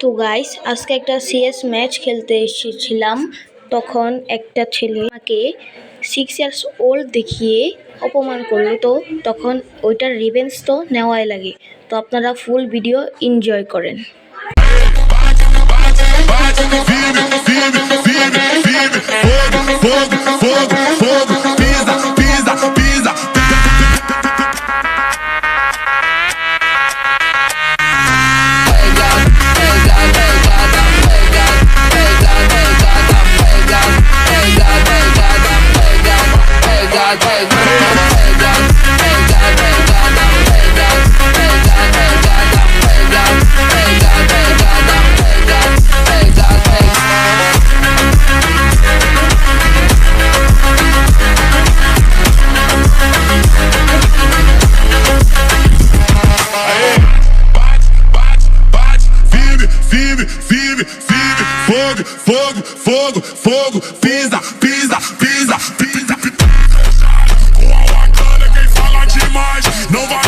তো গাইস আজকে একটা সিএস ম্যাচ খেলতে এসেছিলাম। তখন একটা ছেলে আমাকে 6 ইয়ার্স ওল্ড দেখিয়ে অপমান করলো। তো তখন ওইটার রিভেঞ্জ তো নেওয়াই লাগে। তো আপনারা ফুল ভিডিও এনজয় করেন। Fogo, fogo, fogo, pisa, pisa, pisa, pisa, pisa. Com a bacana quem fala demais não vai